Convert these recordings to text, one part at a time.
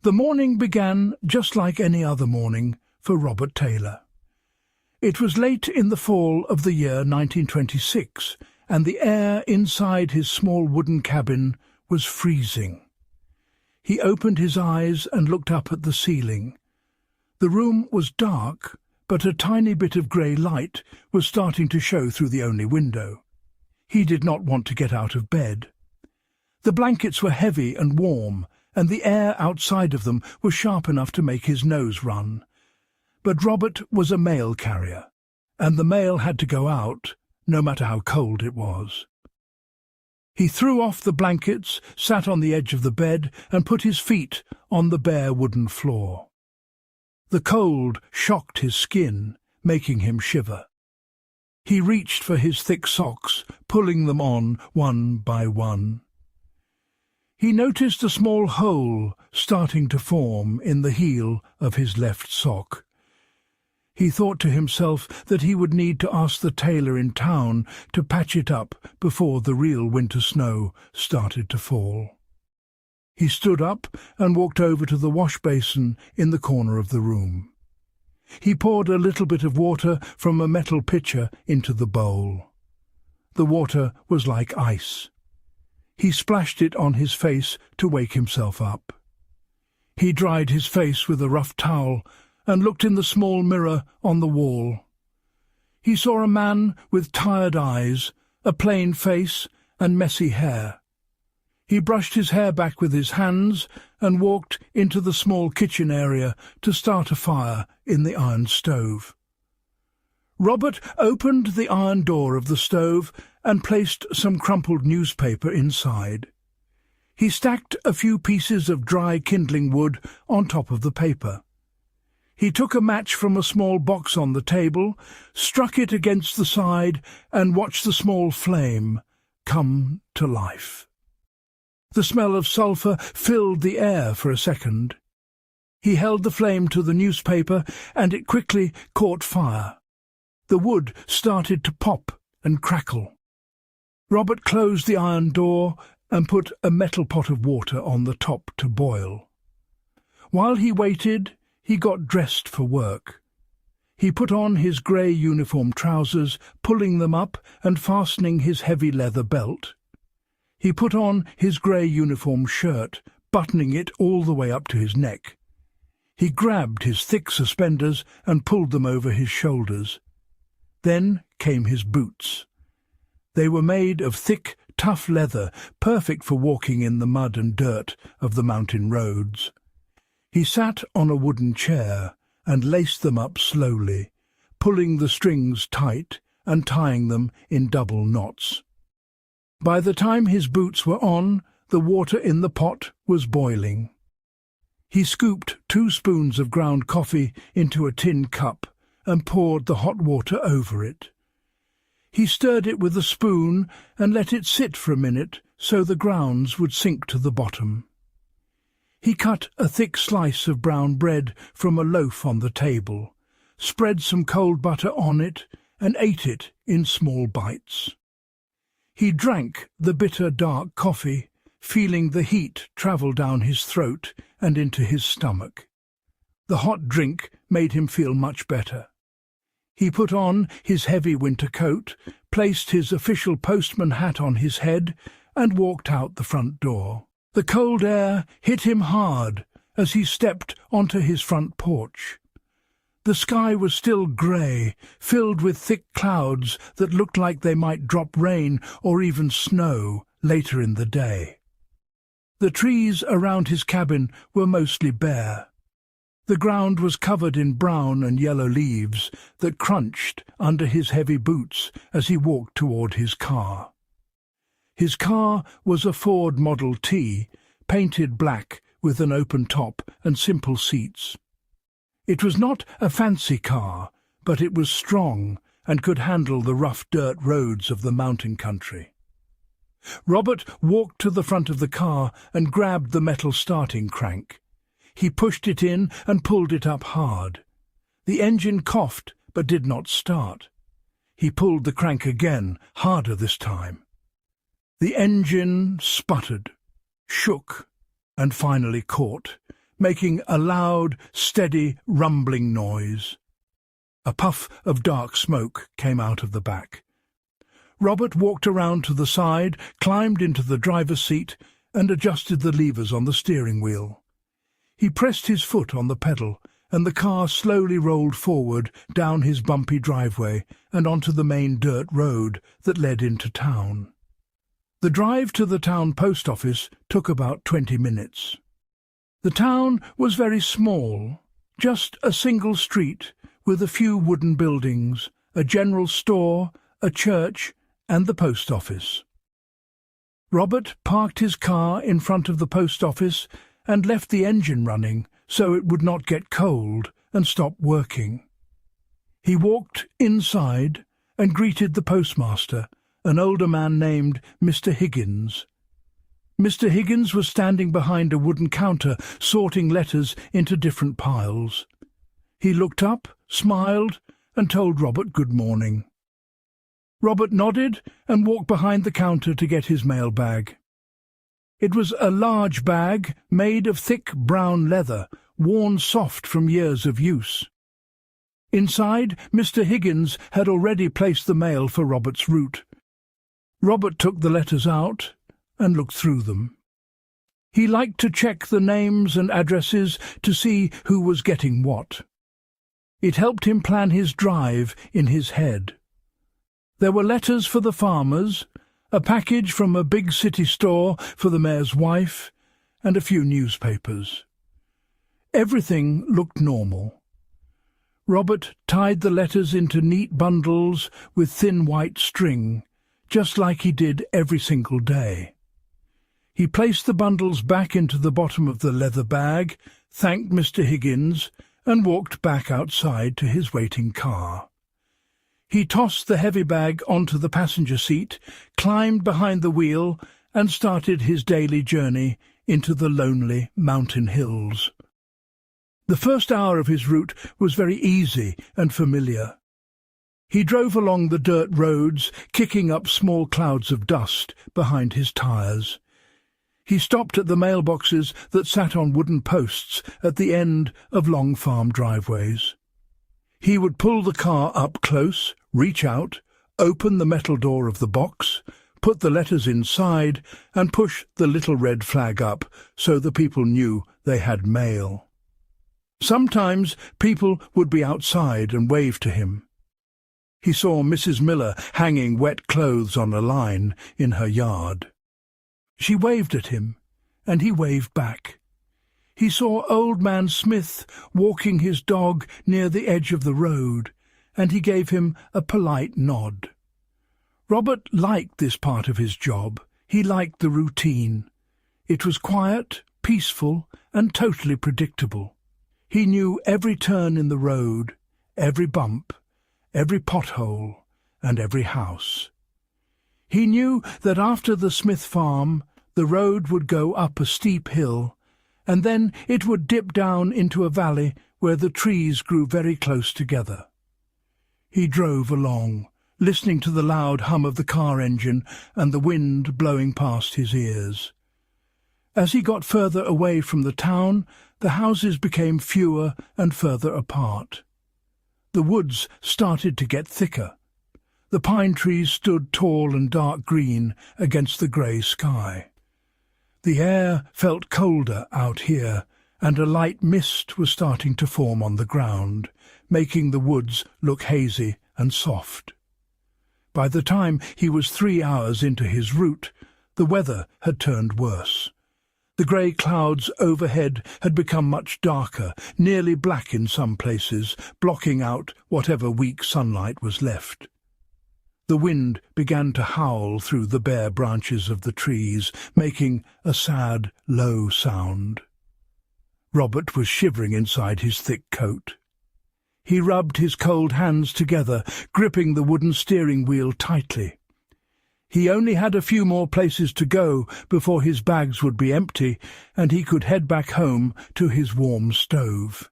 The morning began just like any other morning for Robert Taylor. It was late in the fall of the year 1926, and the air inside his small wooden cabin was freezing. He opened his eyes and looked up at the ceiling. The room was dark, but a tiny bit of grey light was starting to show through the only window. He did not want to get out of bed. The blankets were heavy and warm, and the air outside of them was sharp enough to make his nose run. But Robert was a mail carrier, and the mail had to go out, no matter how cold it was. He threw off the blankets, sat on the edge of the bed, and put his feet on the bare wooden floor. The cold shocked his skin, making him shiver. He reached for his thick socks, pulling them on one by one. He noticed a small hole starting to form in the heel of his left sock. He thought to himself that he would need to ask the tailor in town to patch it up before the real winter snow started to fall. He stood up and walked over to the wash basin in the corner of the room. He poured a little bit of water from a metal pitcher into the bowl. The water was like ice. He splashed it on his face to wake himself up. He dried his face with a rough towel and looked in the small mirror on the wall. He saw a man with tired eyes, a plain face and messy hair. He brushed his hair back with his hands and walked into the small kitchen area to start a fire in the iron stove. Robert opened the iron door of the stove and placed some crumpled newspaper inside. He stacked a few pieces of dry kindling wood on top of the paper. He took a match from a small box on the table, struck it against the side, and watched the small flame come to life. The smell of sulphur filled the air for a second. He held the flame to the newspaper, and it quickly caught fire. The wood started to pop and crackle. Robert closed the iron door and put a metal pot of water on the top to boil. While he waited, he got dressed for work. He put on his grey uniform trousers, pulling them up and fastening his heavy leather belt. He put on his grey uniform shirt, buttoning it all the way up to his neck. He grabbed his thick suspenders and pulled them over his shoulders. Then came his boots. They were made of thick, tough leather, perfect for walking in the mud and dirt of the mountain roads. He sat on a wooden chair and laced them up slowly, pulling the strings tight and tying them in double knots. By the time his boots were on, the water in the pot was boiling. He scooped 2 spoons of ground coffee into a tin cup and poured the hot water over it. He stirred it with a spoon and let it sit for a minute so the grounds would sink to the bottom. He cut a thick slice of brown bread from a loaf on the table, spread some cold butter on it, and ate it in small bites. He drank the bitter, dark coffee, feeling the heat travel down his throat and into his stomach. The hot drink made him feel much better. He put on his heavy winter coat, placed his official postman hat on his head, and walked out the front door. The cold air hit him hard as he stepped onto his front porch. The sky was still grey, filled with thick clouds that looked like they might drop rain or even snow later in the day. The trees around his cabin were mostly bare. The ground was covered in brown and yellow leaves that crunched under his heavy boots as he walked toward his car. His car was a Ford Model T, painted black with an open top and simple seats. It was not a fancy car, but it was strong and could handle the rough dirt roads of the mountain country. Robert walked to the front of the car and grabbed the metal starting crank. He pushed it in and pulled it up hard. The engine coughed but did not start. He pulled the crank again, harder this time. The engine sputtered, shook, and finally caught, making a loud, steady, rumbling noise. A puff of dark smoke came out of the back. Robert walked around to the side, climbed into the driver's seat, and adjusted the levers on the steering wheel. He pressed his foot on the pedal, and the car slowly rolled forward down his bumpy driveway and onto the main dirt road that led into town. The drive to the town post office took about 20 minutes. The town was very small, just a single street with a few wooden buildings, a general store, a church, and the post office. Robert parked his car in front of the post office and left the engine running so it would not get cold and stop working. He walked inside and greeted the postmaster, an older man named Mr. Higgins. Mr. Higgins was standing behind a wooden counter, sorting letters into different piles. He looked up, smiled, and told Robert good morning. Robert nodded and walked behind the counter to get his mail bag. It was a large bag made of thick brown leather, worn soft from years of use. Inside, Mr. Higgins had already placed the mail for Robert's route. Robert took the letters out and looked through them. He liked to check the names and addresses to see who was getting what. It helped him plan his drive in his head. There were letters for the farmers, a package from a big city store for the mayor's wife, and a few newspapers. Everything looked normal. Robert tied the letters into neat bundles with thin white string, just like he did every single day. He placed the bundles back into the bottom of the leather bag, thanked Mr. Higgins, and walked back outside to his waiting car. He tossed the heavy bag onto the passenger seat, climbed behind the wheel, and started his daily journey into the lonely mountain hills. The first hour of his route was very easy and familiar. He drove along the dirt roads, kicking up small clouds of dust behind his tires. He stopped at the mailboxes that sat on wooden posts at the end of long farm driveways. He would pull the car up close, reach out, open the metal door of the box, put the letters inside, and push the little red flag up so the people knew they had mail. Sometimes people would be outside and wave to him. He saw Mrs. Miller hanging wet clothes on a line in her yard. She waved at him, and he waved back. He saw Old Man Smith walking his dog near the edge of the road, and he gave him a polite nod. Robert liked this part of his job. He liked the routine. It was quiet, peaceful, and totally predictable. He knew every turn in the road, every bump, every pothole, and every house. He knew that after the Smith farm, the road would go up a steep hill, and then it would dip down into a valley where the trees grew very close together. He drove along, listening to the loud hum of the car engine and the wind blowing past his ears. As he got further away from the town, the houses became fewer and further apart. The woods started to get thicker. The pine trees stood tall and dark green against the grey sky. The air felt colder out here, and a light mist was starting to form on the ground, making the woods look hazy and soft. By the time he was 3 hours into his route, the weather had turned worse. The grey clouds overhead had become much darker, nearly black in some places, blocking out whatever weak sunlight was left. The wind began to howl through the bare branches of the trees, making a sad, low sound. Robert was shivering inside his thick coat. He rubbed his cold hands together, gripping the wooden steering wheel tightly. He only had a few more places to go before his bags would be empty, and he could head back home to his warm stove.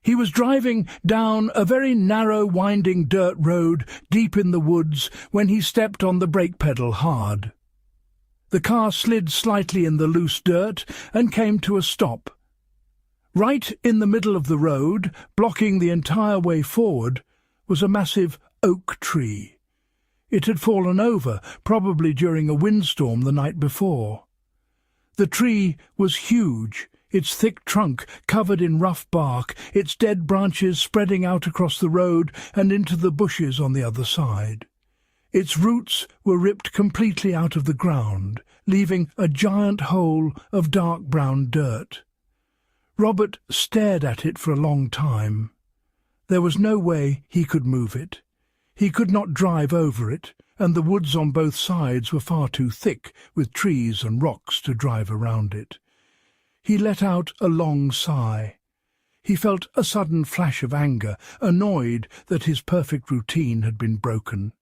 He was driving down a very narrow, winding dirt road deep in the woods when he stepped on the brake pedal hard. The car slid slightly in the loose dirt and came to a stop. Right in the middle of the road, blocking the entire way forward, was a massive oak tree. It had fallen over, probably during a windstorm the night before. The tree was huge, its thick trunk covered in rough bark, its dead branches spreading out across the road and into the bushes on the other side. Its roots were ripped completely out of the ground, leaving a giant hole of dark brown dirt. Robert stared at it for a long time. There was no way he could move it. He could not drive over it, and the woods on both sides were far too thick with trees and rocks to drive around it. He let out a long sigh. He felt a sudden flash of anger, annoyed that his perfect routine had been broken.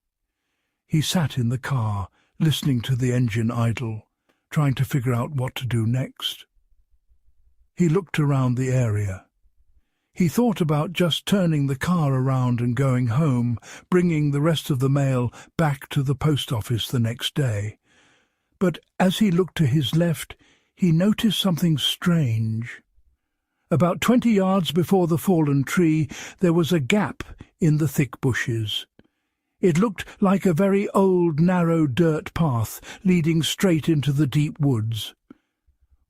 He sat in the car, listening to the engine idle, trying to figure out what to do next. He looked around the area. He thought about just turning the car around and going home, bringing the rest of the mail back to the post office the next day. But as he looked to his left, he noticed something strange. About 20 yards before the fallen tree, there was a gap in the thick bushes. It looked like a very old, narrow dirt path leading straight into the deep woods.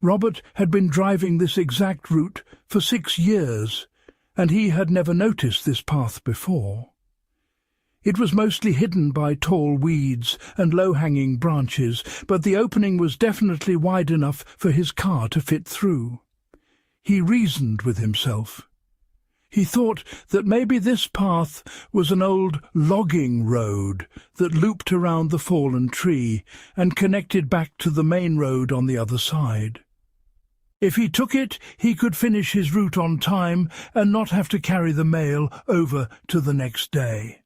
Robert had been driving this exact route for 6 years, and he had never noticed this path before. It was mostly hidden by tall weeds and low-hanging branches, but the opening was definitely wide enough for his car to fit through. He reasoned with himself. He thought that maybe this path was an old logging road that looped around the fallen tree and connected back to the main road on the other side. If he took it, he could finish his route on time and not have to carry the mail over to the next day.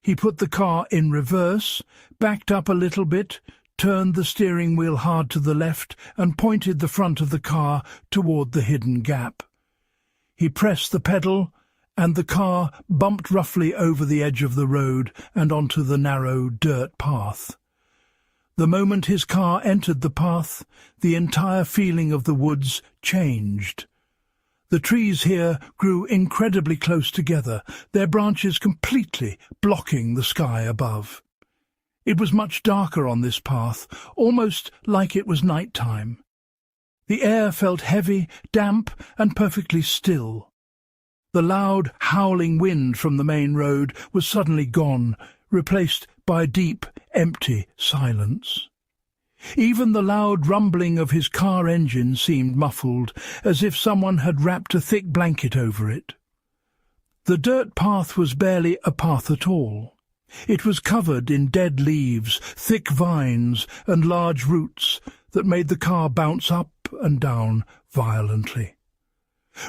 He put the car in reverse, backed up a little bit, turned the steering wheel hard to the left and pointed the front of the car toward the hidden gap. He pressed the pedal, and the car bumped roughly over the edge of the road and onto the narrow dirt path. The moment his car entered the path, the entire feeling of the woods changed. The trees here grew incredibly close together, their branches completely blocking the sky above. It was much darker on this path, almost like it was night time. The air felt heavy, damp, and perfectly still. The loud, howling wind from the main road was suddenly gone, replaced by deep, empty silence. Even the loud rumbling of his car engine seemed muffled, as if someone had wrapped a thick blanket over it. The dirt path was barely a path at all. It was covered in dead leaves, thick vines, and large roots that made the car bounce up and down violently.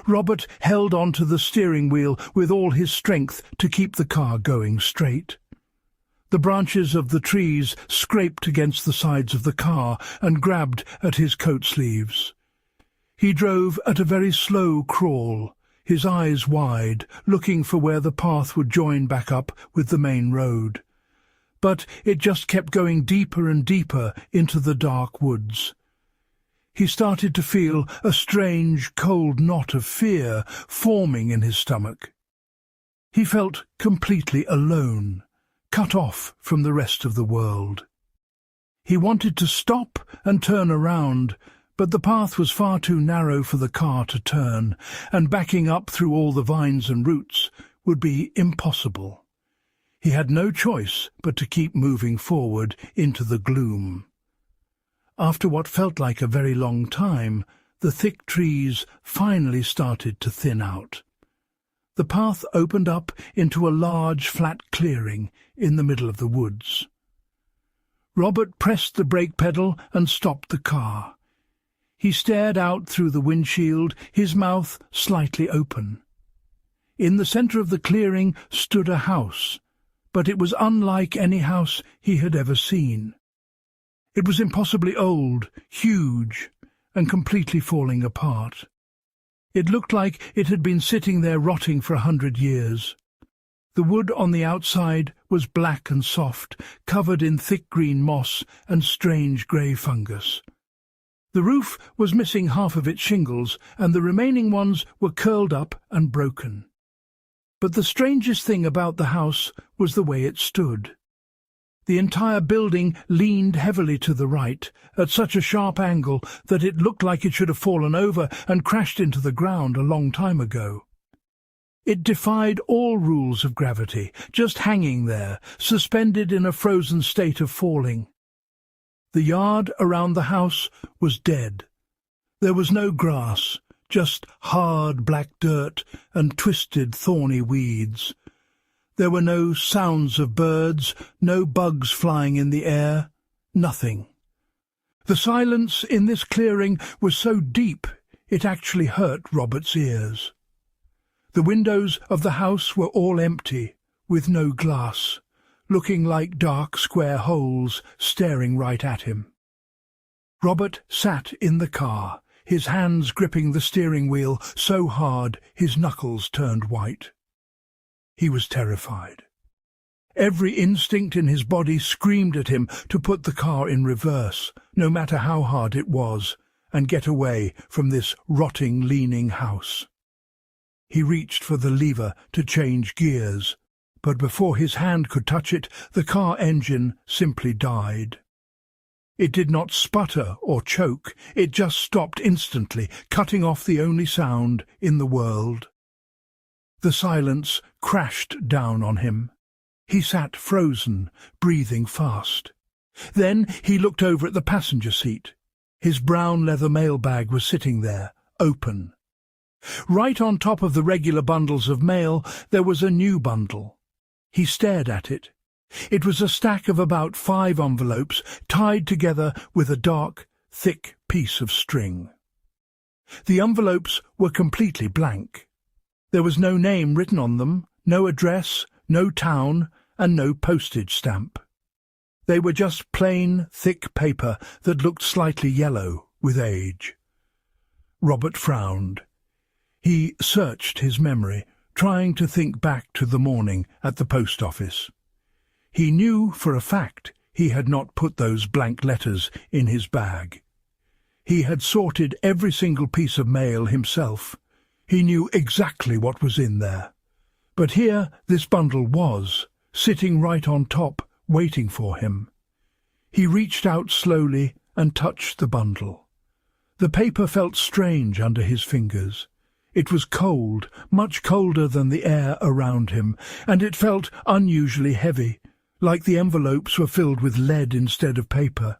Robert held onto the steering wheel with all his strength to keep the car going straight. The branches of the trees scraped against the sides of the car and grabbed at his coat sleeves. He drove at a very slow crawl, his eyes wide, looking for where the path would join back up with the main road. But it just kept going deeper and deeper into the dark woods. He started to feel a strange, cold knot of fear forming in his stomach. He felt completely alone, cut off from the rest of the world. He wanted to stop and turn around, but the path was far too narrow for the car to turn, and backing up through all the vines and roots would be impossible. He had no choice but to keep moving forward into the gloom. After what felt like a very long time, the thick trees finally started to thin out. The path opened up into a large flat clearing in the middle of the woods. Robert pressed the brake pedal and stopped the car. He stared out through the windshield, his mouth slightly open. In the centre of the clearing stood a house, but it was unlike any house he had ever seen. It was impossibly old, huge, and completely falling apart. It looked like it had been sitting there rotting for 100 years. The wood on the outside was black and soft, covered in thick green moss and strange grey fungus. The roof was missing half of its shingles, and the remaining ones were curled up and broken. But the strangest thing about the house was the way it stood. The entire building leaned heavily to the right, at such a sharp angle that it looked like it should have fallen over and crashed into the ground a long time ago. It defied all rules of gravity, just hanging there, suspended in a frozen state of falling. The yard around the house was dead. There was no grass, just hard black dirt and twisted thorny weeds. There were no sounds of birds, no bugs flying in the air, nothing. The silence in this clearing was so deep it actually hurt Robert's ears. The windows of the house were all empty, with no glass, looking like dark square holes staring right at him. Robert sat in the car, his hands gripping the steering wheel so hard his knuckles turned white. He was terrified. Every instinct in his body screamed at him to put the car in reverse, no matter how hard it was, and get away from this rotting, leaning house. He reached for the lever to change gears, but before his hand could touch it, the car engine simply died. It did not sputter or choke, it just stopped instantly, cutting off the only sound in the world. The silence crashed down on him. He sat frozen, breathing fast. Then he looked over at the passenger seat. His brown leather mailbag was sitting there, open. Right on top of the regular bundles of mail there was a new bundle. He stared at it. It was a stack of about 5 envelopes tied together with a dark, thick piece of string. The envelopes were completely blank. There was no name written on them, no address, no town, and no postage stamp. They were just plain, thick paper that looked slightly yellow with age. Robert frowned. He searched his memory, trying to think back to the morning at the post office. He knew for a fact he had not put those blank letters in his bag. He had sorted every single piece of mail himself. He knew exactly what was in there. But here this bundle was, sitting right on top, waiting for him. He reached out slowly and touched the bundle. The paper felt strange under his fingers. It was cold, much colder than the air around him, and it felt unusually heavy, like the envelopes were filled with lead instead of paper.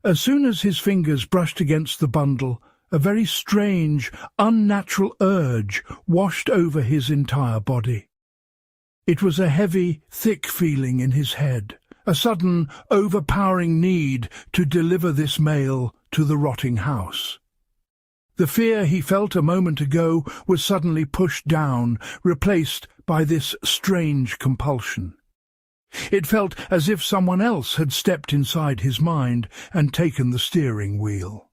As soon as his fingers brushed against the bundle, a very strange, unnatural urge washed over his entire body. It was a heavy, thick feeling in his head, a sudden, overpowering need to deliver this mail to the rotting house. The fear he felt a moment ago was suddenly pushed down, replaced by this strange compulsion. It felt as if someone else had stepped inside his mind and taken the steering wheel.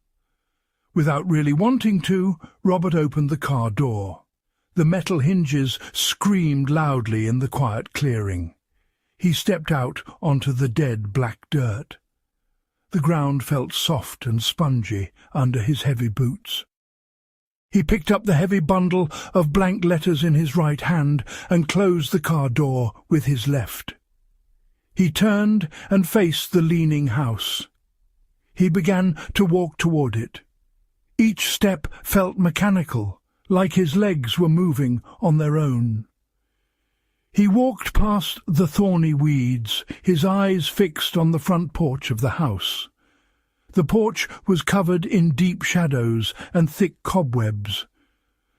Without really wanting to, Robert opened the car door. The metal hinges screamed loudly in the quiet clearing. He stepped out onto the dead black dirt. The ground felt soft and spongy under his heavy boots. He picked up the heavy bundle of blank letters in his right hand and closed the car door with his left. He turned and faced the leaning house. He began to walk toward it. Each step felt mechanical, like his legs were moving on their own. He walked past the thorny weeds, his eyes fixed on the front porch of the house. The porch was covered in deep shadows and thick cobwebs.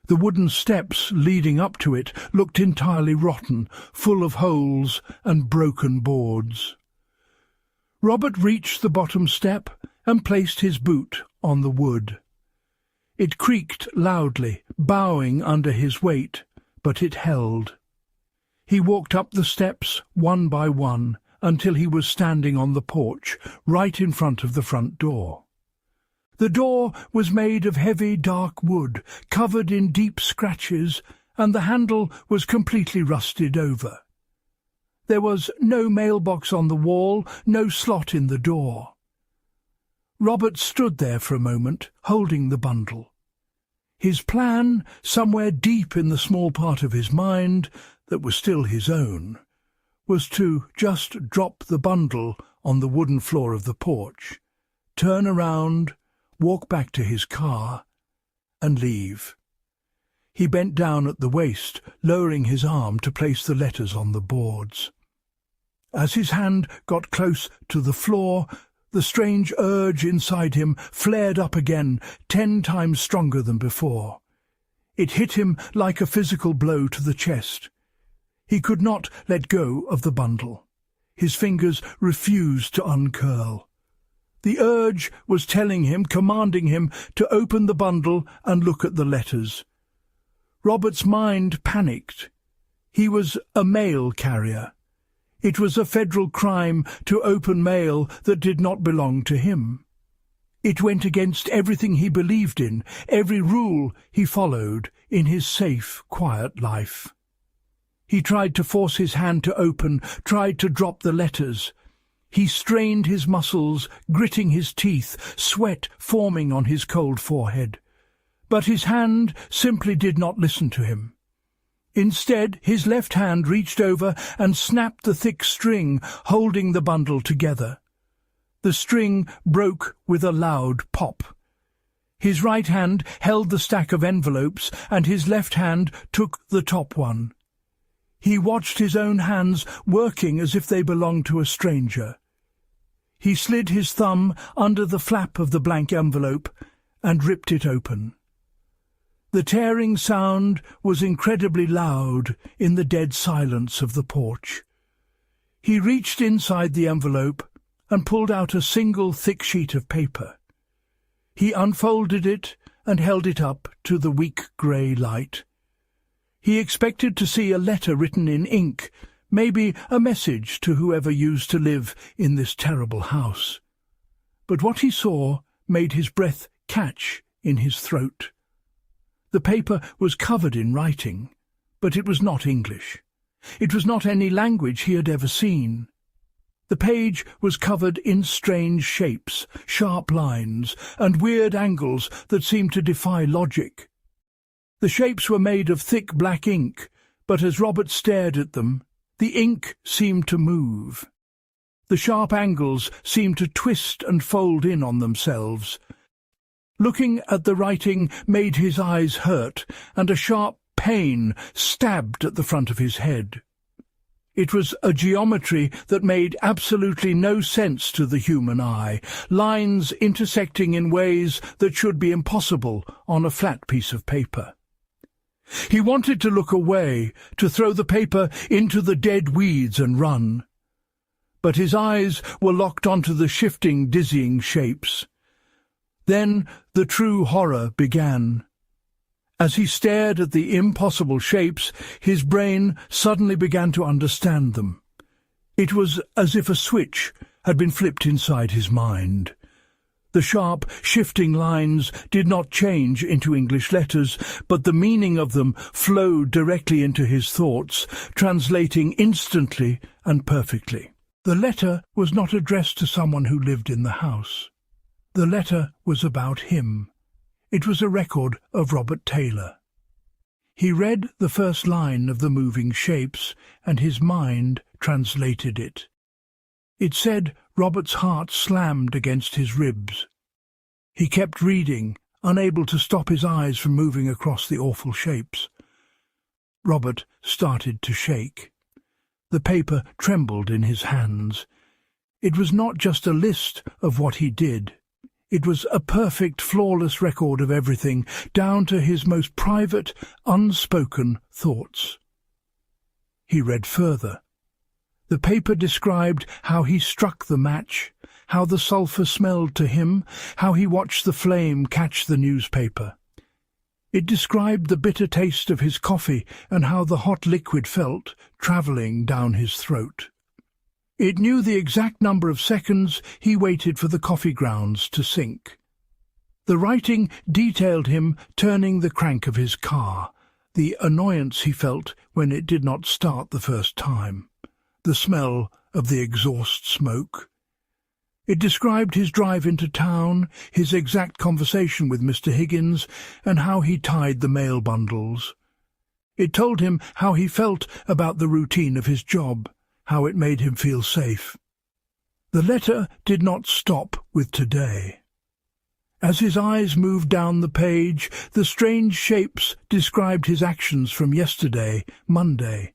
The wooden steps leading up to it looked entirely rotten, full of holes and broken boards. Robert reached the bottom step and placed his boot on the wood. It creaked loudly, bowing under his weight, but it held. He walked up the steps one by one until he was standing on the porch, right in front of the front door. The door was made of heavy dark wood, covered in deep scratches, and the handle was completely rusted over. There was no mailbox on the wall, no slot in the door. Robert stood there for a moment, holding the bundle. His plan, somewhere deep in the small part of his mind that was still his own, was to just drop the bundle on the wooden floor of the porch, turn around, walk back to his car, and leave. He bent down at the waist, lowering his arm to place the letters on the boards. As his hand got close to the floor, the strange urge inside him flared up again, 10 times stronger than before. It hit him like a physical blow to the chest. He could not let go of the bundle. His fingers refused to uncurl. The urge was telling him, commanding him, to open the bundle and look at the letters. Robert's mind panicked. He was a mail carrier. It was a federal crime to open mail that did not belong to him. It went against everything he believed in, every rule he followed in his safe, quiet life. He tried to force his hand to open, tried to drop the letters. He strained his muscles, gritting his teeth, sweat forming on his cold forehead. But his hand simply did not listen to him. Instead, his left hand reached over and snapped the thick string holding the bundle together. The string broke with a loud pop. His right hand held the stack of envelopes, and his left hand took the top one. He watched his own hands working as if they belonged to a stranger. He slid his thumb under the flap of the blank envelope and ripped it open. The tearing sound was incredibly loud in the dead silence of the porch. He reached inside the envelope and pulled out a single thick sheet of paper. He unfolded it and held it up to the weak grey light. He expected to see a letter written in ink, maybe a message to whoever used to live in this terrible house. But what he saw made his breath catch in his throat. The paper was covered in writing, but it was not English. It was not any language he had ever seen. The page was covered in strange shapes, sharp lines, and weird angles that seemed to defy logic. The shapes were made of thick black ink, but as Robert stared at them, the ink seemed to move. The sharp angles seemed to twist and fold in on themselves. Looking at the writing made his eyes hurt, and a sharp pain stabbed at the front of his head. It was a geometry that made absolutely no sense to the human eye, lines intersecting in ways that should be impossible on a flat piece of paper. He wanted to look away, to throw the paper into the dead weeds and run. But his eyes were locked onto the shifting, dizzying shapes. Then the true horror began. As he stared at the impossible shapes, his brain suddenly began to understand them. It was as if a switch had been flipped inside his mind. The sharp, shifting lines did not change into English letters, but the meaning of them flowed directly into his thoughts, translating instantly and perfectly. The letter was not addressed to someone who lived in the house. The letter was about him. It was a record of Robert Taylor. He read the first line of the moving shapes, and his mind translated it. It said Robert's heart slammed against his ribs. He kept reading, unable to stop his eyes from moving across the awful shapes. Robert started to shake. The paper trembled in his hands. It was not just a list of what he did. It was a perfect, flawless record of everything, down to his most private, unspoken thoughts. He read further. The paper described how he struck the match, how the sulphur smelled to him, how he watched the flame catch the newspaper. It described the bitter taste of his coffee and how the hot liquid felt, travelling down his throat. It knew the exact number of seconds he waited for the coffee grounds to sink. The writing detailed him turning the crank of his car, the annoyance he felt when it did not start the first time, the smell of the exhaust smoke. It described his drive into town, his exact conversation with Mr. Higgins, and how he tied the mail bundles. It told him how he felt about the routine of his job, how it made him feel safe. The letter did not stop with today. As his eyes moved down the page, the strange shapes described his actions from yesterday, Monday.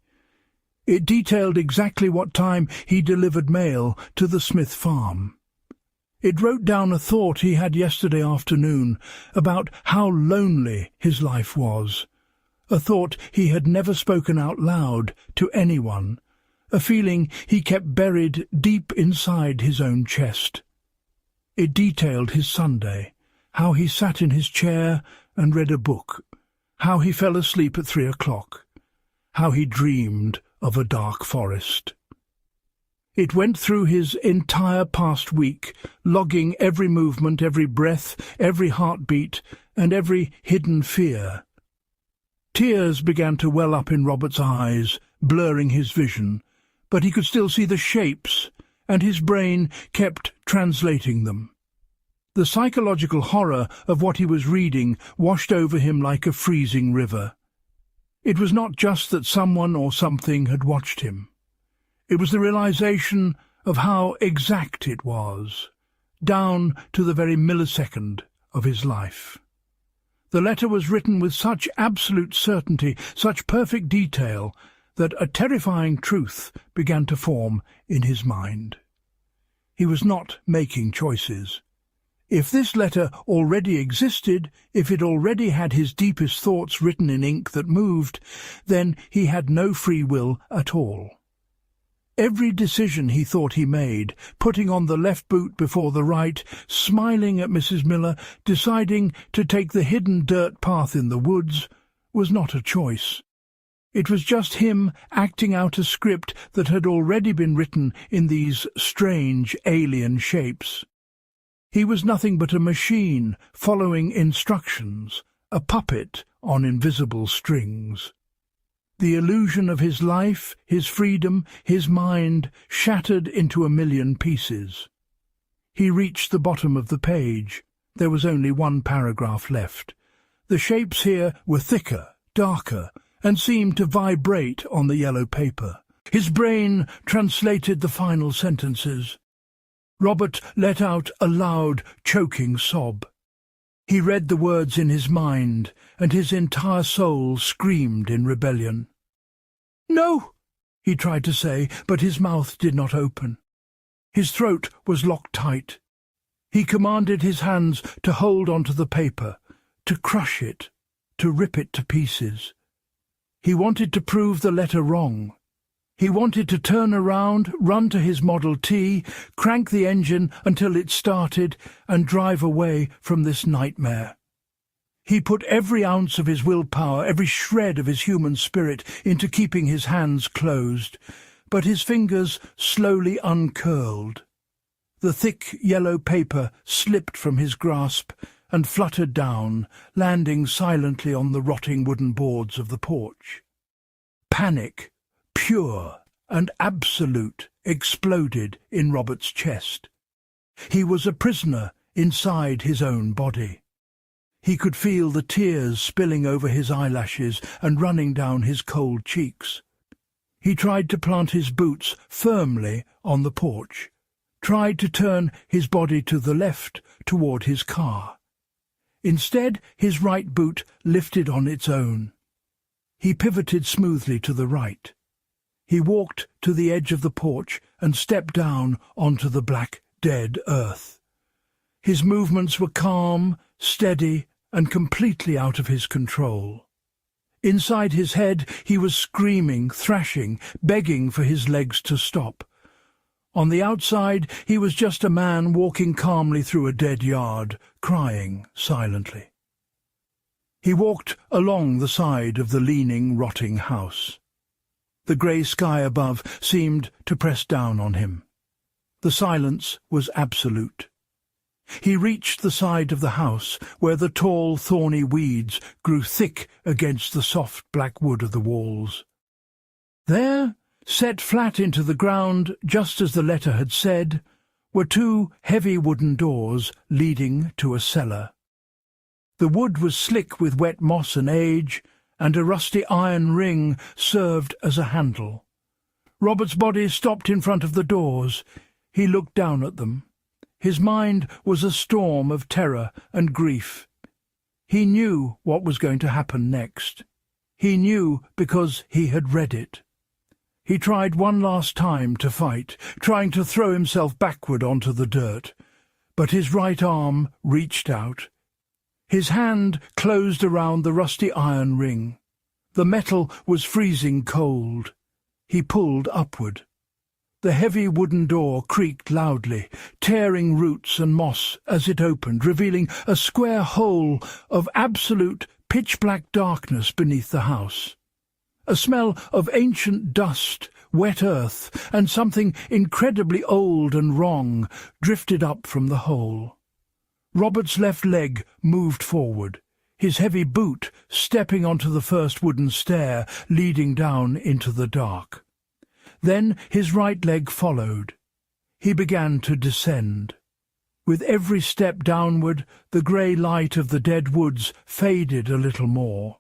It detailed exactly what time he delivered mail to the Smith farm. It wrote down a thought he had yesterday afternoon about how lonely his life was, a thought he had never spoken out loud to anyone, a feeling he kept buried deep inside his own chest. It detailed his Sunday, how he sat in his chair and read a book, how he fell asleep at 3 o'clock, how he dreamed of a dark forest. It went through his entire past week, logging every movement, every breath, every heartbeat, and every hidden fear. Tears began to well up in Robert's eyes, blurring his vision, but he could still see the shapes, and his brain kept translating them. The psychological horror of what he was reading washed over him like a freezing river. It was not just that someone or something had watched him. It was the realization of how exact it was, down to the very millisecond of his life. The letter was written with such absolute certainty, such perfect detail, that a terrifying truth began to form in his mind. He was not making choices. If this letter already existed, if it already had his deepest thoughts written in ink that moved, then he had no free will at all. Every decision he thought he made, putting on the left boot before the right, smiling at Mrs. Miller, deciding to take the hidden dirt path in the woods, was not a choice. It was just him acting out a script that had already been written in these strange alien shapes. He was nothing but a machine following instructions, a puppet on invisible strings. The illusion of his life, his freedom, his mind, shattered into a million pieces. He reached the bottom of the page. There was only one paragraph left. The shapes here were thicker, darker, and seemed to vibrate on the yellow paper. His brain translated the final sentences. Robert let out a loud, choking sob. He read the words in his mind, and his entire soul screamed in rebellion. "No!" he tried to say, but his mouth did not open. His throat was locked tight. He commanded his hands to hold onto the paper, to crush it, to rip it to pieces. He wanted to prove the letter wrong. He wanted to turn around, run to his Model T, crank the engine until it started, and drive away from this nightmare. He put every ounce of his willpower, every shred of his human spirit, into keeping his hands closed, but his fingers slowly uncurled. The thick yellow paper slipped from his grasp and fluttered down, landing silently on the rotting wooden boards of the porch. Panic, pure and absolute, exploded in Robert's chest. He was a prisoner inside his own body. He could feel the tears spilling over his eyelashes and running down his cold cheeks. He tried to plant his boots firmly on the porch, tried to turn his body to the left toward his car. Instead, his right boot lifted on its own. He pivoted smoothly to the right. He walked to the edge of the porch and stepped down onto the black, dead earth. His movements were calm, steady, and completely out of his control. Inside his head he was screaming, thrashing, begging for his legs to stop. On the outside he was just a man walking calmly through a dead yard, crying silently. He walked along the side of the leaning, rotting house. The grey sky above seemed to press down on him. The silence was absolute. He reached the side of the house, where the tall, thorny weeds grew thick against the soft black wood of the walls. There, set flat into the ground, just as the letter had said, were two heavy wooden doors leading to a cellar. The wood was slick with wet moss and age, and a rusty iron ring served as a handle. Robert's body stopped in front of the doors. He looked down at them. His mind was a storm of terror and grief. He knew what was going to happen next. He knew because he had read it. He tried one last time to fight, trying to throw himself backward onto the dirt, but his right arm reached out. His hand closed around the rusty iron ring. The metal was freezing cold. He pulled upward. The heavy wooden door creaked loudly, tearing roots and moss as it opened, revealing a square hole of absolute pitch-black darkness beneath the house. A smell of ancient dust, wet earth, and something incredibly old and wrong drifted up from the hole. Robert's left leg moved forward, his heavy boot stepping onto the first wooden stair leading down into the dark. Then his right leg followed. He began to descend. With every step downward, the grey light of the dead woods faded a little more.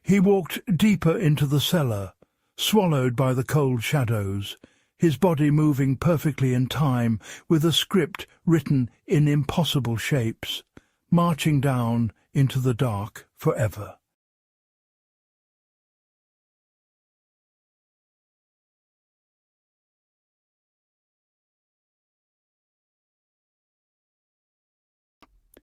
He walked deeper into the cellar, swallowed by the cold shadows, his body moving perfectly in time with a script written in impossible shapes, marching down into the dark forever.